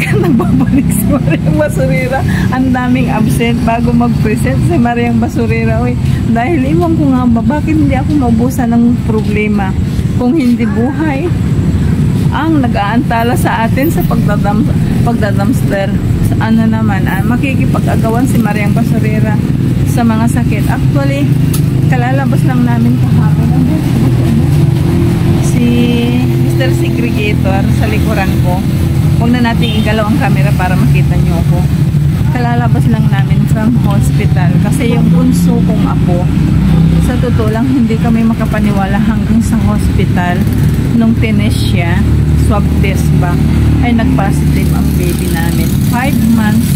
nagbabalik si Mariang Basurera. Ang daming absent bago mag-present si Mariang Basurera. Uy, dahil iwan ko nga ba, bakit hindi ako maubusan ng problema kung hindi buhay ang nag-aantala sa atin sa pagdadamster. Ano naman, makikipag-agawan si Mariang Basurera sa mga sakit. Actually, kalalabas lang namin kahapon. Si Mr. Segregator sa likuran ko. Huwag na natin igalaw ang camera para makita nyo ako. Kalalabas lang namin from hospital kasi yung bunso kong apo, sa totoo lang hindi kami makapaniwala hanggang sa hospital nung tinest siya, swab test ba, ay nag-positive ang baby namin. 5 months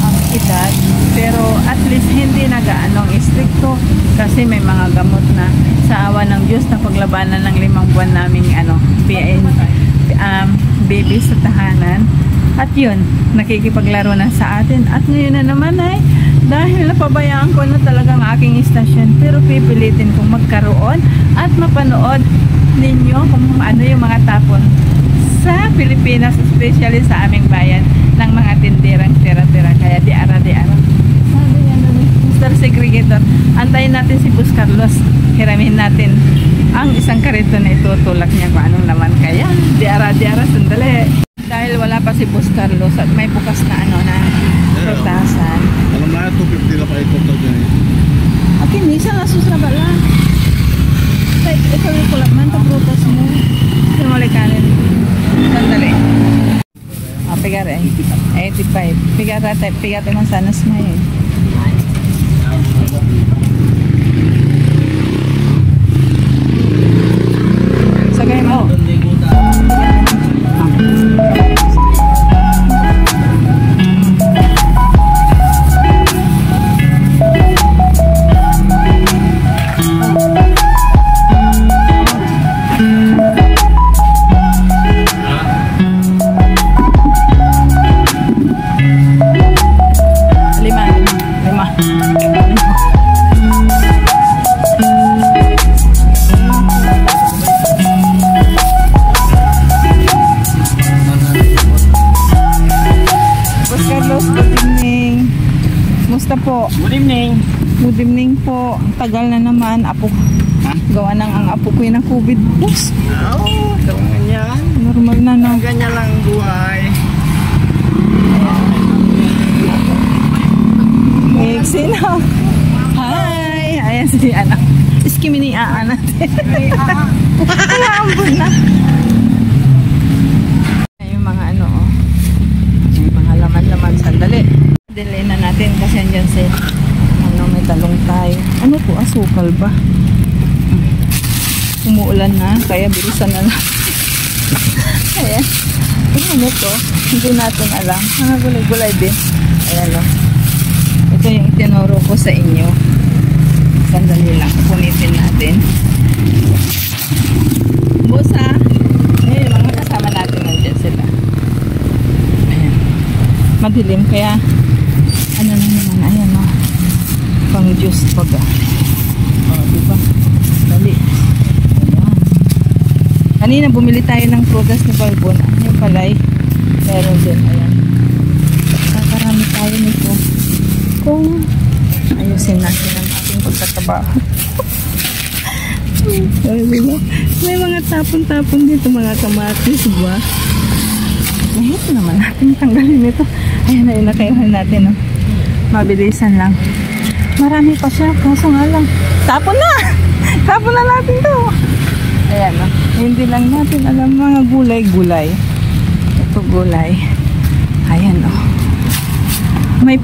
ang edad, pero at least hindi nagaanong istrikto kasi may mga gamot na sa awa ng Diyos na paglabanan ng 5 buwan naming baby sa tahanan. At yun, nakikipaglaro na sa atin. At ngayon na naman ay, dahil napabayaan ko na talagang aking istasyon, pero pipilitin kong magkaroon at mapanood ninyo kung ano yung mga tapon sa Pilipinas, especially sa aming bayan, ng mga tindirang tira-tira. Kaya di-ara. Sabi nga na Mr. Segregator, antayin natin si Bus Carlos. Hiramin natin ang isang karito na itutulak niya kung anong naman. Kaya di-ara, sandali. Dahil wala pa si Bus Carlos at may bukas na prutasan. Alam na, 250 na pa ito dyan. At hindi siya nasus na bala. Ito yung kulakman, prutas mo. Yung malikanin. Sandali. Pigare. 85. Pigate man sana smile. Sagay mo. Good evening po. Tagal na naman. Apo. Gawa nang ang apo ko ng COVID boss. Oo, ganyan. Normal na no. Ganyan lang buhay. Mixin na. Hi! Ayan si anak. Iskimini natin. Naambun na. Yung mga yung mga laman-laman. Sandali. Delay na natin kasi andyan si may talong tayo. Ano po? Asukal ba? Umuulan na, kaya bilisan na lang. Ayan. Ano to? Hindi natin alam. Mga gulay-gulay din. Ayan o. Ito yung itinuro ko sa inyo. Sandali lang. Punitin natin. Busa. Ayan, mga kasama natin nandiyan sila. Ayan. Madilim, kaya ano na naman. Ayan o. Pang juice pag diba? Dali. Ayan. Kanina bumili tayo ng prutas ni Balbon. Yung palay meron din. Ayan. Kakarami tayo nito kung ayusin natin ang ating pagkatabaho. Diba? May mga tapon-tapon dito, mga kamatis ba? Mahit naman natin tanggalin ito. Ayan na yun, nakaiwan natin mabilisan lang. Marami pa siya, kaso nga lang tapon na natin to. Ayan hindi lang natin alam mga gulay. Ito gulay. Ayan may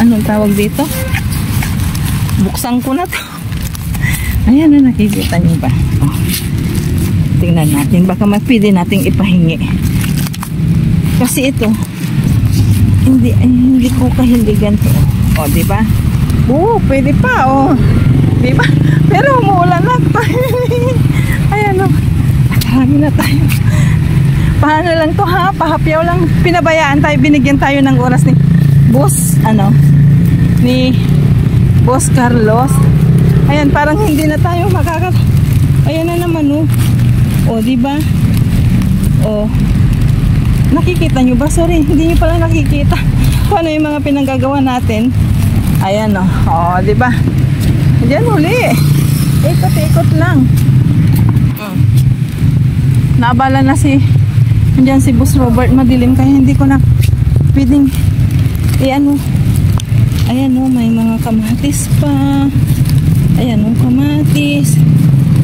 anong tawag dito, buksan ko na to. Ayan nakikita niyo ba? Tingnan natin, baka pwede nating ipahingi kasi ito hindi ko kahiligan to. Diba? Pwede pa, diba? Pero umuulan na tayo. Ayan marami na tayo. Paano lang to pahapyaw lang. Pinabayaan tayo, binigyan tayo ng oras ni Boss, ni Boss Carlos. Ayan, parang hindi na tayo ayan na naman diba? Nakikita nyo ba? Sorry, hindi nyo pala nakikita kung ano yung mga pinanggagawa natin. Ayan o. O, diba? Diyan huli. Ikot-ikot lang. Naabala na andyan si Boss Robert. Madilim kaya hindi ko na pwedeng ano. Ayan o, may mga kamatis pa. Ayan o, kamatis.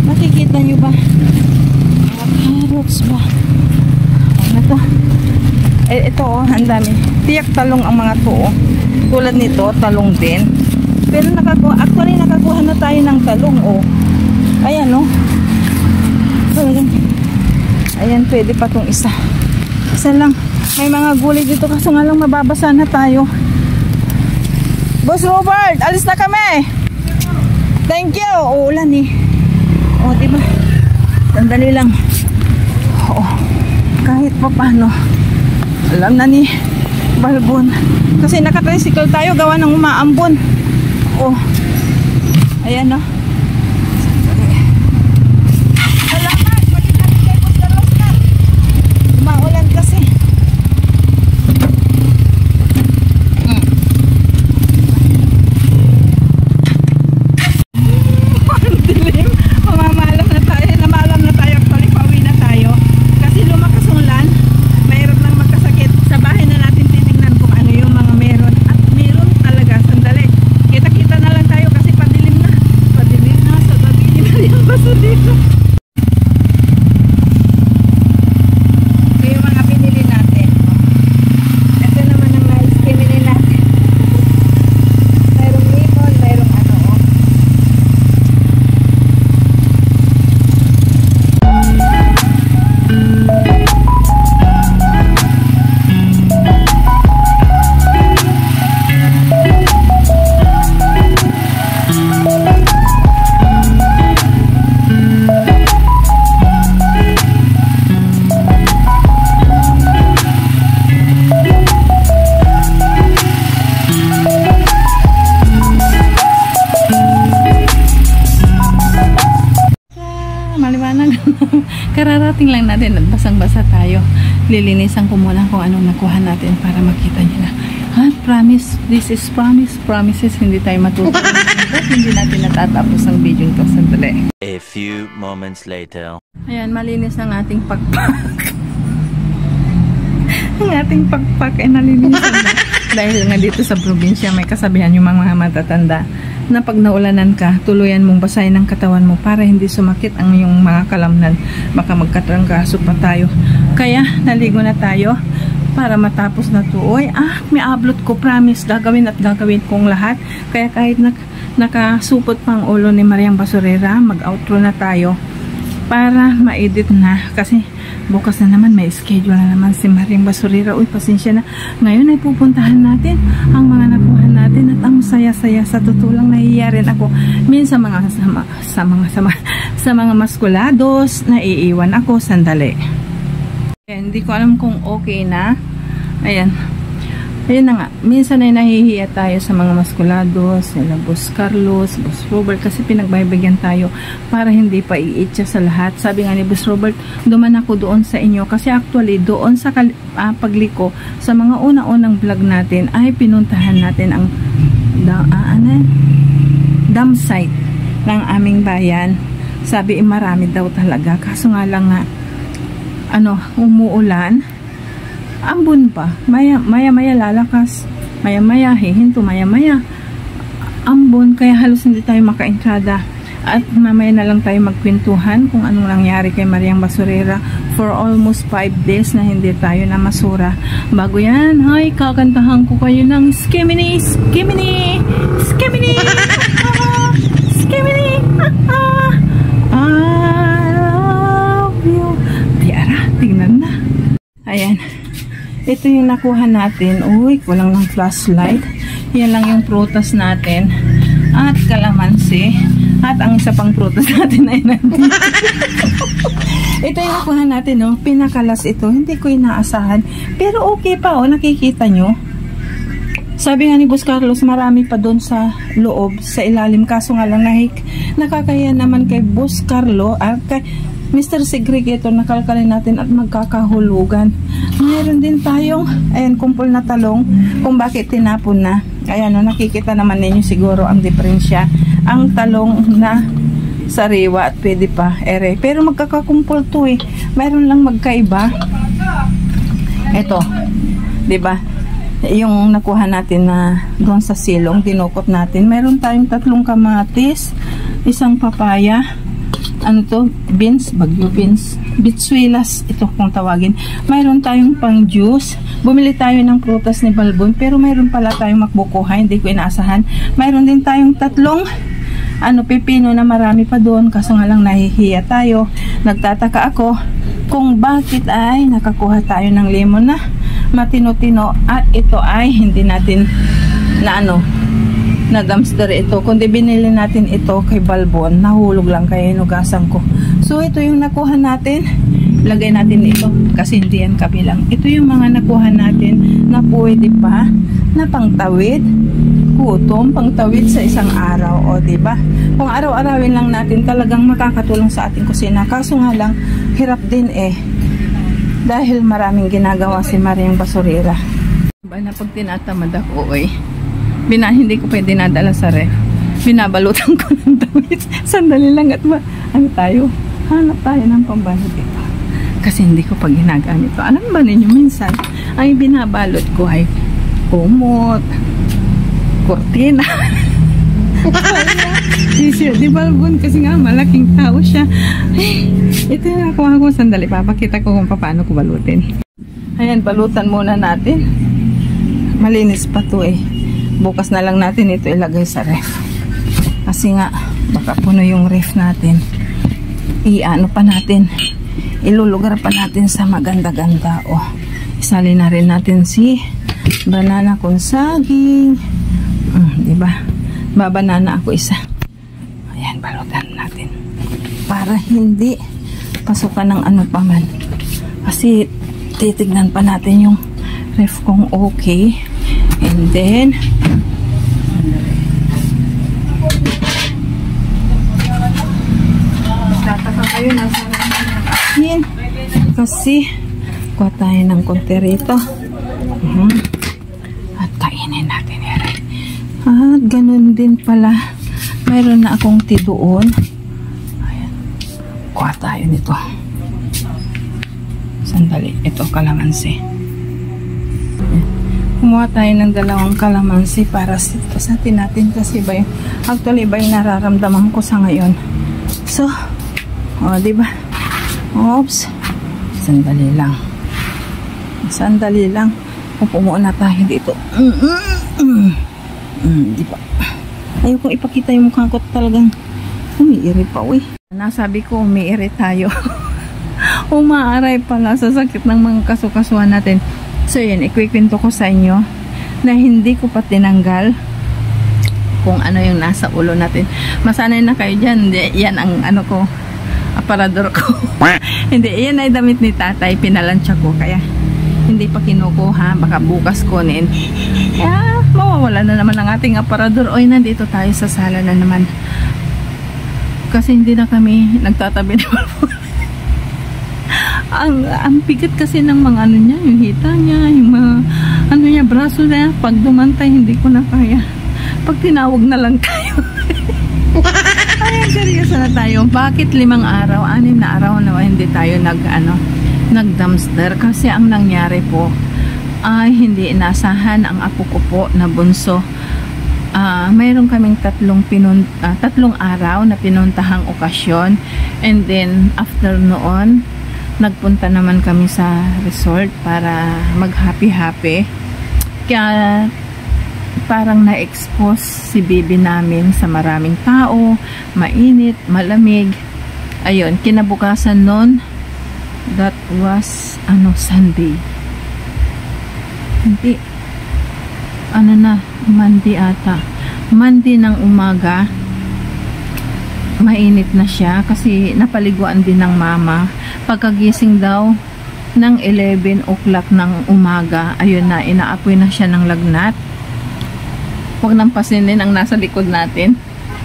Nakikita nyo ba? Mga carrots ba? Ano to? Ito o, ang dami. Tiyak talong ang mga to o. Tulad nito, talong din. Pero actually nakakuha na tayo ng talong o. Ayan o. Ayan, pwede pa tong isa. Isa lang. May mga gulay dito kaso nga lang mababasa na tayo. Boss Robert, alis na kami. Thank you. Uulan eh. O, diba? Sandali lang. Oo. Kahit pa paano. Alam na ni Balbon. Kasi nakatricycle tayo gawa ng umaambon. O. Ayan o. Kararating lang natin at basang-basa tayo. Lilinisan ko muna kung anong nakuha natin para makita nyo na. Promise, this is promise. Promises, hindi tayo matutunan. Hindi natin natatapos ang video ito. Sandali. A few moments later. Ayan, malinis ang ating pagpak. Ang ating pagpak ay nalilinisan na. Dahil nga dito sa probinsya may kasabihan yung mga matatanda na pag naulanan ka, tuluyan mong basahin ang katawan mo para hindi sumakit ang iyong mga kalamnan. Baka magkatrangkaso pa tayo. Kaya, naligo na tayo para matapos na to. Oy, may ablot ko. Promise, gagawin at gagawin kong lahat. Kaya kahit nakasupot pang ulo ni Mariang Basurera, mag-outro na tayo para ma-edit na. Kasi bukas na naman, may schedule na naman si Mariang Basurera. Uy, pasensya na. Ngayon ay pupuntahan natin ang mga nakuha natin at ang saya-saya. Sa totoo lang, nahihiya rin ako. Minsan sa mga maskulados, naiiwan ako. Sandali. Ayan, hindi ko alam kung okay na. Ayan. Ayan na nga. Minsan ay nahihiya tayo sa mga maskulados, sila Boss Carlos, Boss Robert, kasi pinagbaybigyan tayo para hindi pa iitsa sa lahat. Sabi nga ni Boss Robert, duman ako doon sa inyo kasi actually doon sa pagliko sa mga una-unang vlog natin ay pinuntahan natin ang dam site ng aming bayan. Sabi marami daw talaga, kaso nga lang nga umuulan, ambon pa, maya lalakas, maya hihinto, maya ambon, kaya halos hindi tayo makaentrada. At mamaya na lang tayo magkwentuhan kung anong nangyari kay Mariang Basurera for almost 5 days na hindi tayo na masura. Bago yan, hay, kakantahan ko kayo ng Skimini, Skimini, Skimini, Skimini, I love you. Tiara, tingnan na. Ayan. Ito yung nakuha natin. Uy, kulang ng flashlight. Yan lang yung prutas natin. At kalamansi. At ang isa pang prutas natin ay nandito. Ito yung nakuha natin, no? Pinakalas ito. Hindi ko inaasahan. Pero okay pa, oh. Nakikita nyo. Sabi nga ni Boss Carlos, marami pa doon sa loob, sa ilalim. Kaso nga lang, nakakaya naman kay Boss Carlo, Mr. Segregator na kalkalin natin at magkakahulugan. Mayroon din tayong, ayan, kumpol na talong kung bakit tinapon na. Ayan, no, nakikita naman ninyo siguro ang diferensya. Ang talong na sariwa at pwede pa ere. Pero magkakakumpol to eh. Mayroon lang magkaiba. Ito, 'di ba? Yung nakuha natin na doon sa silong, dinukot natin. Mayroon tayong 3 kamatis, 1 papaya, ano to, beans, bagyo beans, bitsuelas, ito kung tawagin. Mayroon tayong pang juice. Bumili tayo ng prutas ni Balbon, pero mayroon pala tayong makbukuha, hindi ko inaasahan. Mayroon din tayong 3 pipino na marami pa doon, kaso nga lang nahihiya tayo. Nagtataka ako kung bakit ay nakakuha tayo ng lemon na matino-tino at ito ay hindi natin na dumpster ito, kundi binili natin ito kay Balbon. Nahulog lang kaya inugasan ko. So ito yung nakuha natin, lagay natin ito kasi hindi yan kabilang. Ito yung mga nakuha natin na pwede pa na pangtawid gutom, pangtawid sa isang araw, o diba? Kung araw-arawin lang natin, talagang makakatulong sa ating kusina. Kaso nga lang, hirap din dahil maraming ginagawa si Mariang Basurera. Diba na pag tinatamad ako hindi ko pwede nadala sa ref. Binabalutan ko ng damit. Sandali lang at hanap tayo ng pambalot ito. Kasi hindi ko pag ginagamit ito. Alam ba ninyo, minsan, ang binabalot ko ay kumot, kortina. Di Balbon kasi nga malaking tao siya. Ito yung nakuha ko. Sandali, papakita ko kung paano ko balutin. Ayan, balutan muna natin. Malinis pa to Bukas na lang natin ito ilagay sa ref. Kasi nga, baka puno yung ref natin. Ilulugar pa natin sa maganda-ganda. Isali na rin natin si banana kung saging. Diba? Babanana ako isa. Ayan, balutan natin. Para hindi pasukan ng ano pa man. Kasi titignan pa natin yung ref kung okay. And then tataka kayo nasa asin kasi kuha tayo ng konti rito at kainin natin yan. At ganun din pala, mayroon na akong tidoon. Ayan, kuha tayo nito. Sandali, ito kalamansi. Kumuha tayo ng 2 kalamansi para sa atin natin kasi actually iba yung nararamdaman ko sa ngayon. So, diba? Oops. Sandali lang. Pupumo na tayo dito. Diba? Ayokong ipakita yung mukha ko, talagang umiiri pa, Nasabi ko umiiri tayo. Umaaray pala sa sakit ng mga kasukasuhan natin. So yun, ikwikwento ko sa inyo na hindi ko pa tinanggal kung ano yung nasa ulo natin. Masanay na kayo dyan. Yan ang aparador ko. Hindi, yan ay damit ni tatay, pinalansya ko. Kaya hindi pa kinukuha, baka bukas kunin. Kaya mawawala na naman ang ating aparador. Nandito tayo sa sala na naman. Kasi hindi na kami nagtatabi ni Balbon. Ang bigat kasi ng mga niya, yung hita niya, yung mga braso niya, pag dumantay hindi ko na kaya. Pag tinawag na lang tayo. Ay, seryoso na tayo. Bakit 5 araw, 6 na araw na hindi tayo nag-dumpster? Kasi ang nangyari po ay hindi inasahan ang apo ko po na bunso. Mayroon kaming 3 araw na pinuntahang okasyon, and then after noon nagpunta naman kami sa resort para mag happy. Kaya parang na-expose si baby namin sa maraming tao, mainit, malamig. Ayun, kinabukasan nun, that was Sunday. Hindi, Monday ata. Monday ng umaga, mainit na siya kasi napaliguan din ng mama. Pagkagising daw ng 11 o'clock ng umaga, ayun na, inaapoy na siya ng lagnat. Huwag nang pasinin ang nasa likod natin.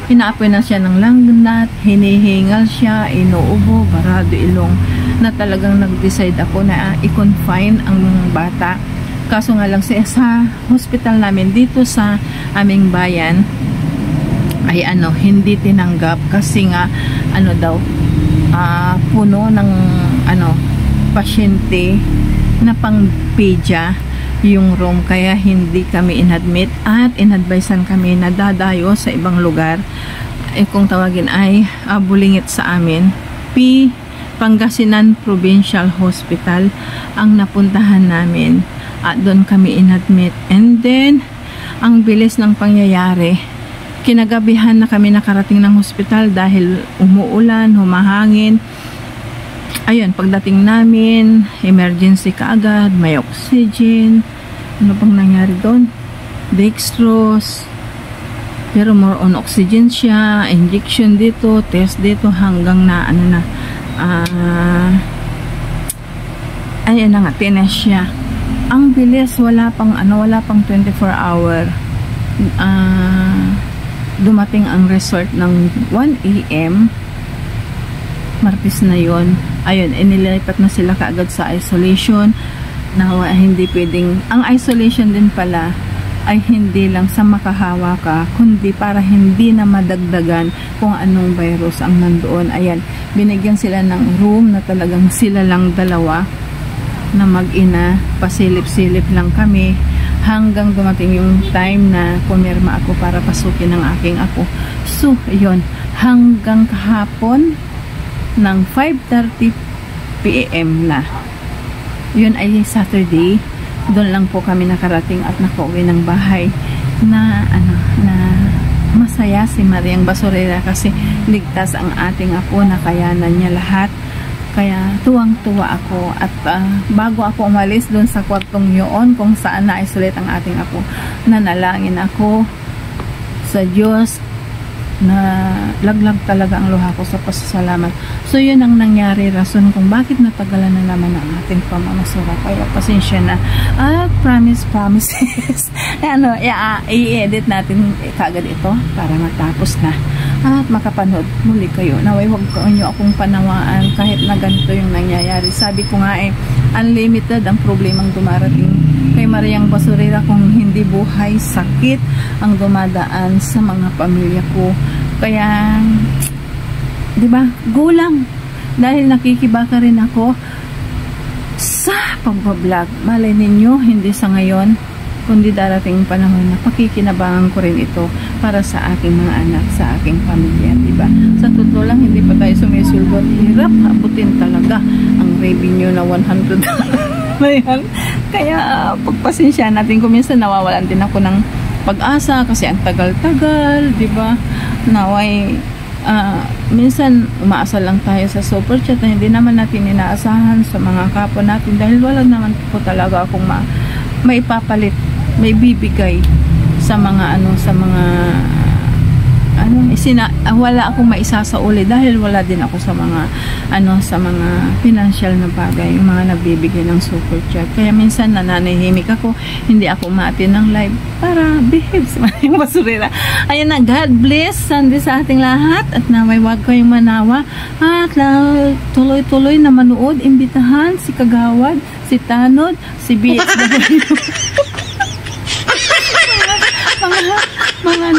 Inaapoy na siya ng langnat, hinihingal siya, inuubo, barado ilong, na talagang nag-decide ako na i-confine ang bata. Kaso nga lang sa hospital namin dito sa aming bayan ay hindi tinanggap kasi nga puno ng pasyente na pang pedya yung room, kaya hindi kami inadmit at inadvisean kami na dadayo sa ibang lugar, kung tawagin ay Bulingit sa amin. Pangasinan Provincial Hospital ang napuntahan namin at doon kami inadmit. And then ang bilis ng pangyayari, kinagabihan na kami nakarating ng hospital dahil umuulan, humahangin. Ayun, pagdating namin, emergency kaagad, may oxygen. Ano bang nangyari doon? Dextrose. Pero more on oxygen siya, injection dito, test dito, hanggang na ayun na nga, tinest siya. Ang bilis, wala pang 24 hour. Dumating ang result ng 1 AM. Martes na yon. Ayun, inilipat na sila kaagad sa isolation na hindi pwedeng, ang isolation din pala ay hindi lang sa makahawa ka, kundi para hindi na madagdagan kung anong virus ang nandoon. Ayan, binigyan sila ng room na talagang sila lang dalawa na mag-ina, pasilip-silip lang kami hanggang dumating yung time na pumirma ako para pasukin ng aking apo. So, ayun, hanggang kahapon ng 5:30 PM na. Yun ay Saturday. Doon lang po kami nakarating at nakauwi ng bahay na masaya si Mariang Basurera kasi ligtas ang ating apo, nakayanan niya lahat. Kaya tuwang-tuwa ako at bago ako umalis doon sa kwartong yun kung saan na-isolate ang ating apo, nanalangin ako sa Diyos na laglag talaga ang luha ko sa pasasalamat. So yun ang nangyari, rason kung bakit natagalan na naman ang ating pamamasura. Kaya pasensya na. At promises i-edit natin kagad ito para matapos na at makapanood muli kayo. Naway wag nyo akong panawaan kahit na ganito yung nangyayari. Sabi ko nga unlimited ang problemang dumarating kay Mariang Basurera kung hindi buhay, sakit ang dumadaan sa mga pamilya ko. Kaya, di ba, gulang. Dahil nakikibaka rin ako sa pagbablog. Malay ninyo, hindi sa ngayon, kundi darating panahon na pakikinabangan ko rin ito para sa aking mga anak, sa aking pamilya, di ba? Sa totoo lang, hindi pa tayo sumisulbot. Hirap, abutin talaga ang revenue na 100 Ayan. Kaya pagpasensya natin, kung minsan nawawalan din ako ng pag-asa kasi ang tagal-tagal, di ba? Naway minsan umaasa lang tayo sa super chat na hindi naman natin inaasahan sa mga kapwa natin dahil wala naman po talaga akong maipapalit, may bibigay sa mga wala akong maisasauli dahil wala din ako sa mga sa mga financial na bagay, yung mga nagbibigay ng super chat. Kaya minsan nananahimik ako, hindi ako umaattend ng live para behave sa Mariang Basurera. Ayan na, God bless Sunday sa ating lahat at naway wag kayong manawa at tuloy-tuloy na manood, imbitahan si Kagawad, si Tanod, si BXW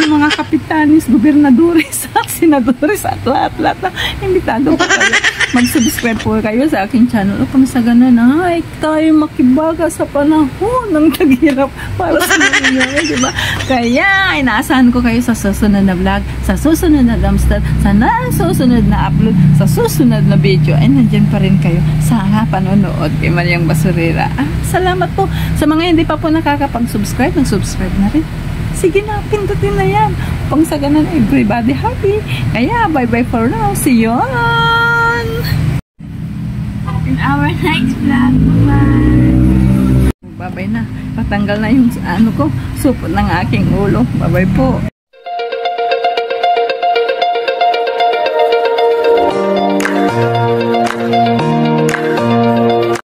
mga kapitanis, gobernadores at senadores at lahat na imbitado po kayo. Mag-subscribe po kayo sa aking channel upang sa ganun ay tayo makibaga sa panahon ng taghirap para sa mga diba? Kaya inaasahan ko kayo sa susunod na vlog, sa susunod na dumpster, sa susunod na upload, sa susunod na video ay nandyan pa rin kayo sa panonood kay Mariang Basurera. Salamat po sa mga hindi pa po nakakapag-subscribe, mag-subscribe na rin. Sige na, pindutin na yan. Upang sa ganun, everybody happy. Kaya, bye-bye for now. See you on in our next vlog. Bye-bye. Bye-bye na. Patanggal na yung supot ng aking ulo. Bye-bye po.